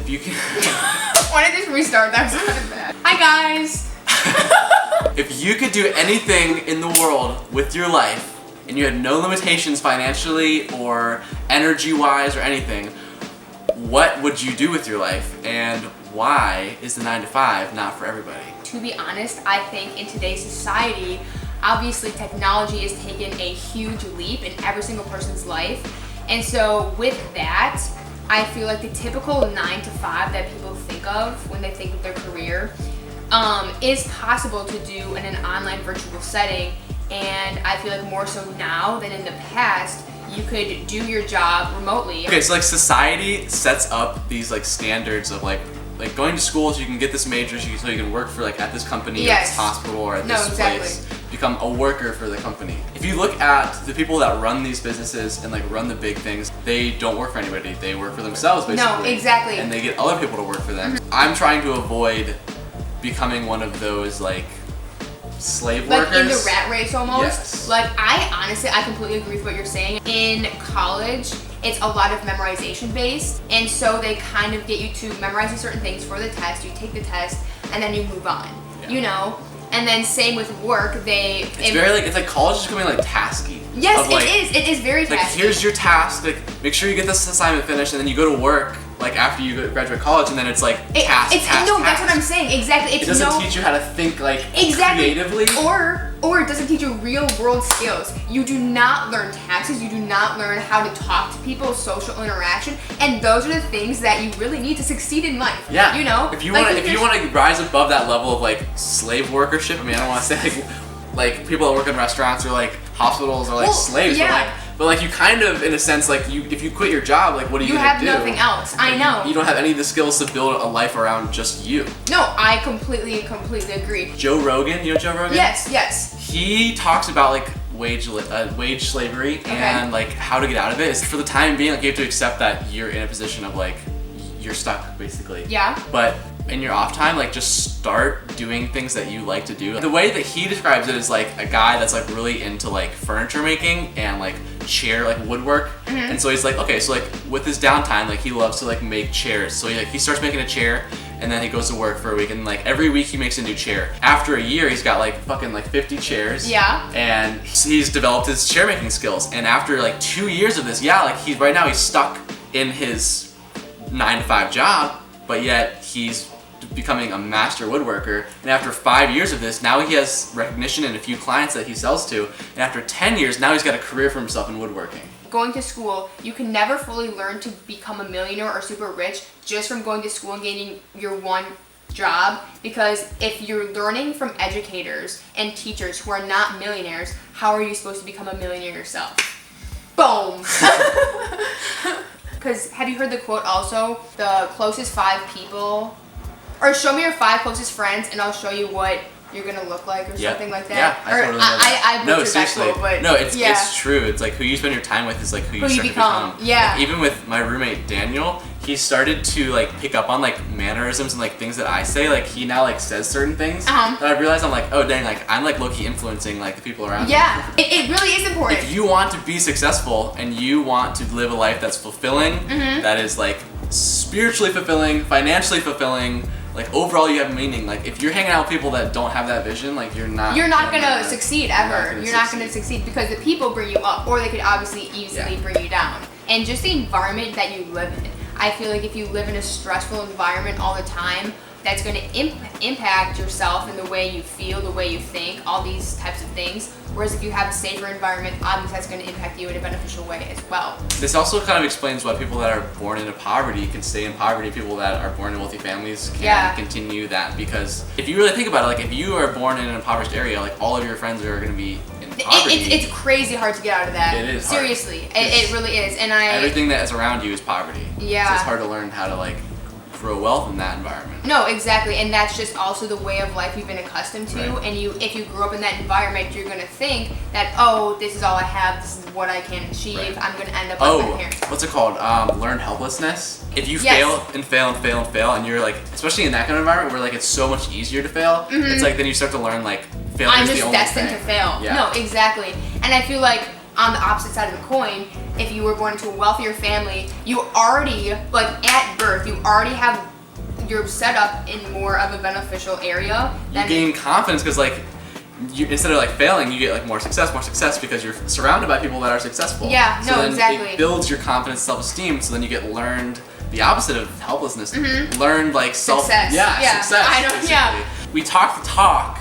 if you can... Why did this restart? That was kind of bad. Hi guys! If you could do anything in the world with your life, and you had no limitations financially or energy-wise or anything, what would you do with your life, and why is the 9 to 5 not for everybody? To be honest, I think in today's society, obviously technology has taken a huge leap in every single person's life. And so with that, I feel like the typical 9 to 5 that people think of when they think of their career is possible to do in an online virtual setting. And I feel like more so now than in the past, you could do your job remotely. Okay, so like society sets up these like standards of like going to school so you can get this major so you can work for like at this company or this hospital or at this place, become a worker for the company. If you look at the people that run these businesses and like run the big things, they don't work for anybody. They work for themselves basically. No, exactly. And they get other people to work for them. I'm trying to avoid becoming one of those like slave workers. Like in the rat race almost. Yes. Like I completely agree with what you're saying. In college, it's a lot of memorization based, and so they kind of get you to memorizing certain things for the test. You take the test and then you move on. Yeah. You know? And then same with work, it's like college is becoming like tasky. Yes, it is very tasky. Like here's your task, like make sure you get this assignment finished, and then you go to work like after you graduate college, and then it's like task. That's what I'm saying, exactly. It doesn't teach you how to think like creatively. Or it doesn't teach you real world skills. You do not learn taxes, you do not learn how to talk to people, social interaction, and those are the things that you really need to succeed in life. Yeah. You know? If you want to rise above that level of like slave workership, I mean I don't want to say like people that work in restaurants or like hospitals or like slaves, but you kind of, in a sense, like if you quit your job, like what are you gonna do? You have nothing else. I know. You don't have any of the skills to build a life around just you. No, I completely agree. Joe Rogan, you know Joe Rogan? Yes. He talks about like wage slavery and like how to get out of it. For the time being, like you have to accept that you're in a position of like you're stuck basically. Yeah. But in your off time, like just start doing things that you like to do. The way that he describes it is like a guy that's like really into like furniture making and like woodwork. And so he's like, okay, so like with his downtime, like he loves to like make chairs. So he starts making a chair and then he goes to work for a week, and like every week he makes a new chair. After a year, he's got like fucking like 50 chairs. Yeah. And he's developed his chair making skills. And after like 2 years of this, he's right now he's stuck in his 9 to 5 job, but yet he's becoming a master woodworker. And after 5 years of this, now he has recognition and a few clients that he sells to. And after 10 years, now he's got a career for himself in woodworking. Going to school, you can never fully learn to become a millionaire or super rich just from going to school and gaining your one job, because if you're learning from educators and teachers who are not millionaires, how are you supposed to become a millionaire yourself? Boom! Because have you heard the quote also, the closest 5 people, or show me your 5 closest friends and I'll show you what you're gonna look like, or something like that. Yeah, I totally know that. I butchered that quote, but no, it's true. It's like who you spend your time with is like who you start to become. Yeah. Like, even with my roommate Daniel, he started to like pick up on like mannerisms and like things that I say. Like he now like says certain things. And I realized I'm like, oh dang, like I'm like low-key influencing like the people around me. Yeah, it really is important. If you want to be successful and you want to live a life that's fulfilling, that is like spiritually fulfilling, financially fulfilling, like overall you have meaning. Like if you're hanging out with people that don't have that vision, like you're not gonna succeed ever. You're not gonna succeed because the people bring you up, or they could obviously easily bring you down. And just the environment that you live in. I feel like if you live in a stressful environment all the time, that's going to impact yourself in the way you feel, the way you think, all these types of things. Whereas if you have a safer environment, obviously that's going to impact you in a beneficial way as well. This also kind of explains why people that are born into poverty can stay in poverty. People that are born in wealthy families can continue that, because if you really think about it, like if you are born in an impoverished area, like all of your friends are going to be in poverty. It's crazy hard to get out of that. It is seriously. It really is. And everything that is around you is poverty. Yeah. So it's hard to learn how to like grow wealth in that environment. No, exactly, and that's just also the way of life you've been accustomed to. Right. And if you grew up in that environment, you're gonna think that, oh, this is all I have, this is what I can achieve. Right. I'm gonna end up like my parents. What's it called? Learned helplessness. If you fail and fail and fail and fail, and you're like, especially in that kind of environment where like it's so much easier to fail, it's like then you start to learn like failure is the only thing. I'm just destined to fail. Yeah. No, exactly, and I feel like on the opposite side of the coin, if you were born into a wealthier family, you already, like at birth, you already have, you're set up in more of a beneficial area. You gain confidence because like, you, instead of like failing, you get like more success because you're surrounded by people that are successful. Yeah, so no, then exactly. It builds your confidence, self-esteem, so then you get learned the opposite of helplessness. Learned like Success. Success. I know, basically. yeah. We talk the talk.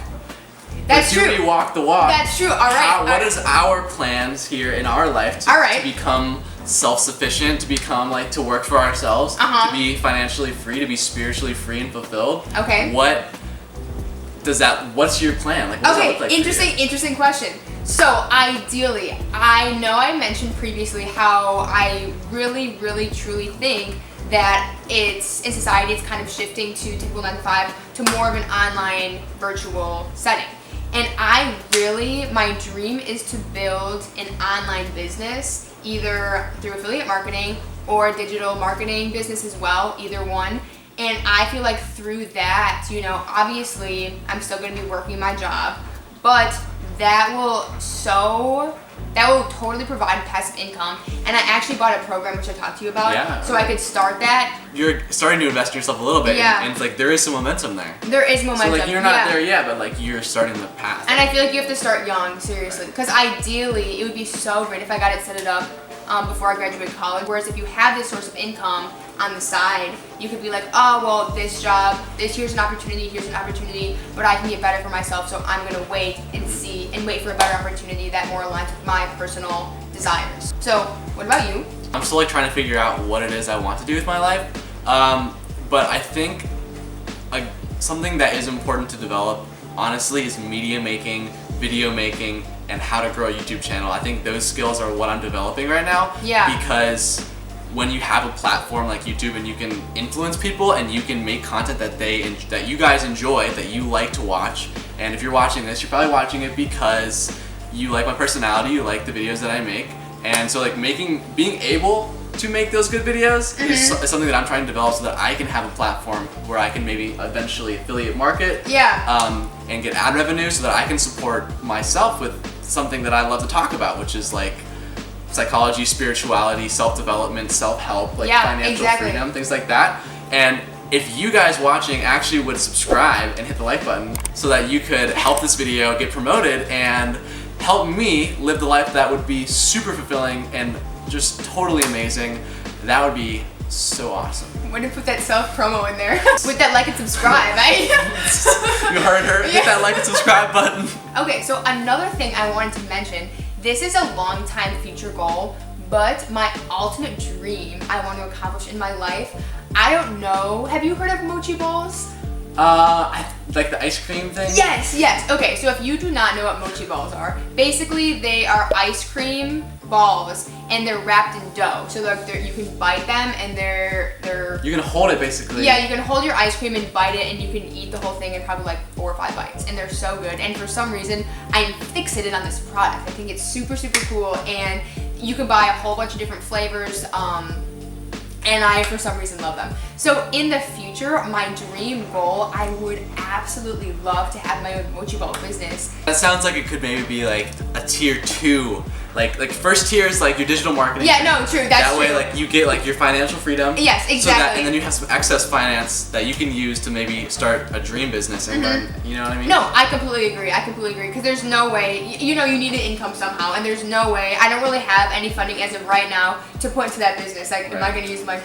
That's but true. Do we walk the walk? That's true. All right. What is our plans here in our life to become self-sufficient, to become like to work for ourselves, to be financially free, to be spiritually free and fulfilled? Okay. What's your plan? Like, what does that look like interesting question. So ideally, I know I mentioned previously how I really, really, truly think that it's in society, it's kind of shifting to typical 9 to 5 to more of an online virtual setting. And my dream is to build an online business, either through affiliate marketing or digital marketing business as well, either one. And I feel like through that, you know, obviously I'm still going to be working my job, but that will totally provide passive income. And I actually bought a program which I talked to you about, so I could start that. You're starting to invest in yourself a little bit, Yeah. and it's like there is some momentum there. There is momentum. So like you're not there yet, but like you're starting the path. And I feel like you have to start young, seriously, because ideally it would be so great if I got it set up before I graduate college. Whereas if you have this source of income on the side, you could be like, oh, well, this job, here's an opportunity, but I can get better for myself, so I'm gonna wait and see, and wait for a better opportunity that more aligns with my personal desires. So, what about you? I'm still like trying to figure out what it is I want to do with my life, but I think something that is important to develop, honestly, is media making, video making, and how to grow a YouTube channel. I think those skills are what I'm developing right now. Yeah. Because when you have a platform like YouTube and you can influence people and you can make content that you guys enjoy, that you like to watch, and if you're watching this, you're probably watching it because you like my personality, you like the videos that I make, and so like being able to make those good videos is something that I'm trying to develop so that I can have a platform where I can maybe eventually affiliate market, and get ad revenue so that I can support myself with something that I love to talk about, which is like psychology, spirituality, self-development, self-help, like financial freedom, things like that. And if you guys watching actually would subscribe and hit the like button so that you could help this video get promoted and help me live the life that would be super fulfilling and just totally amazing, that would be so awesome. I'm gonna put that self-promo in there. With that like and subscribe, You heard her, hit that like and subscribe button. Okay, so another thing I wanted to mention, this is a long time future goal, but my ultimate dream I want to accomplish in my life, I don't know, have you heard of mochi balls? Like the ice cream thing? Yes. Okay, so if you do not know what mochi balls are, basically they are ice cream balls and they're wrapped in dough. So you can bite them and they're you can hold it basically. Yeah, you can hold your ice cream and bite it and you can eat the whole thing in probably like 4 or 5 bites, and they're so good. And for some reason, I'm fixated on this product. I think it's super, super cool, and you can buy a whole bunch of different flavors. And I, for some reason, love them. So in the future, my dream goal, I would absolutely love to have my own mochi ball business. That sounds like it could maybe be like a tier 2. Like first tier is like your digital marketing. Yeah, no, true, that's true. That way like you get like your financial freedom. Yes, exactly. And then you have some excess finance that you can use to maybe start a dream business and learn, you know what I mean? No, I completely agree, because there's no way, you need an income somehow, and there's no way, I don't really have any funding as of right now to put into that business. Like, am I gonna use my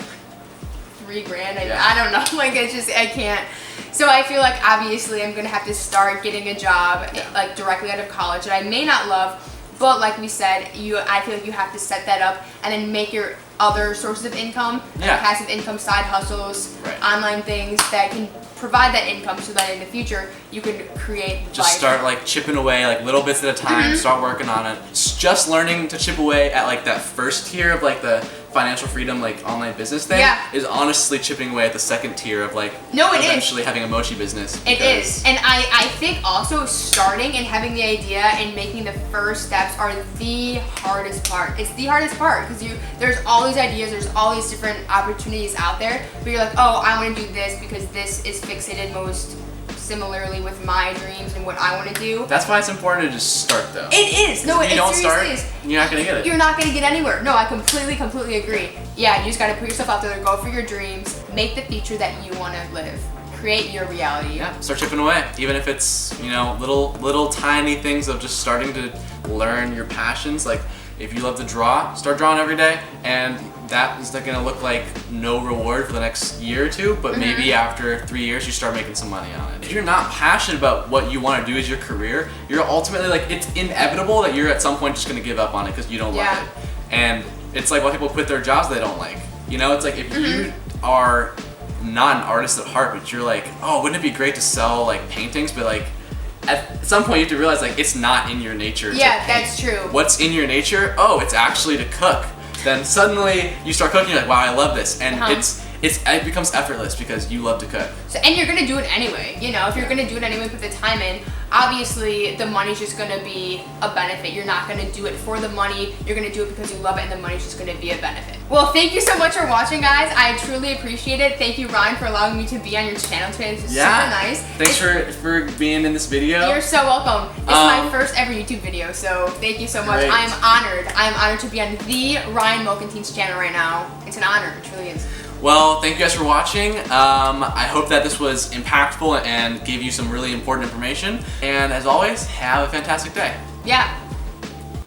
$3 grand? I don't know, like it's just, I can't. So I feel like obviously I'm gonna have to start getting a job like directly out of college that I may not love, but like we said, I feel like you have to set that up and then make your other sources of income, passive income, side hustles, online things that can provide that income so that in the future you can create just start like chipping away like little bits at a time, start working on it. Just learning to chip away at like that first tier of like the financial freedom like online business thing is honestly chipping away at the second tier of like eventually having a mochi business. It is. And I think also starting and having the idea and making the first steps are the hardest part. It's the hardest part because there's all these ideas, there's all these different opportunities out there, but you're like, oh, I want to do this because this is fixated most similarly with my dreams and what I want to do. That's why it's important to just start though. It is. No, if you don't start, is. You're not gonna get it. You're not gonna get anywhere. No, I completely agree. Yeah, you just gotta put yourself out there, go for your dreams, make the future that you want to live. Create your reality. Yeah, start chipping away. Even if it's, you know, little tiny things of just starting to learn your passions. Like if you love to draw, start drawing every day, and that is not gonna look like no reward for the next year or two, but maybe after 3 years you start making some money on it. If you're not passionate about what you want to do as your career, you're ultimately like, it's inevitable that you're at some point just gonna give up on it because you don't love it. And it's like why people quit their jobs they don't like. You know, it's like if you are not an artist at heart, but you're like, oh, wouldn't it be great to sell like paintings? But like at some point you have to realize like it's not in your nature. Yeah, that's true. What's in your nature? Oh, it's actually to cook. Then suddenly you start cooking, you're like, wow, I love this, and it becomes effortless because you love to cook. So, and you're gonna do it anyway. You know, if you're gonna do it anyway, put the time in. Obviously, the money's just gonna be a benefit. You're not gonna do it for the money. You're gonna do it because you love it, and the money's just gonna be a benefit. Well, thank you so much for watching, guys. I truly appreciate it. Thank you, Ryan, for allowing me to be on your channel today. This is super nice. Thanks for being in this video. You're so welcome. It's my first ever YouTube video, so thank you so much. Great. I'm honored. I'm honored to be on the Ryan Molkentin's channel right now. It's an honor. It truly is. Well, thank you guys for watching. I hope that this was impactful and gave you some really important information. And as always, have a fantastic day. Yeah.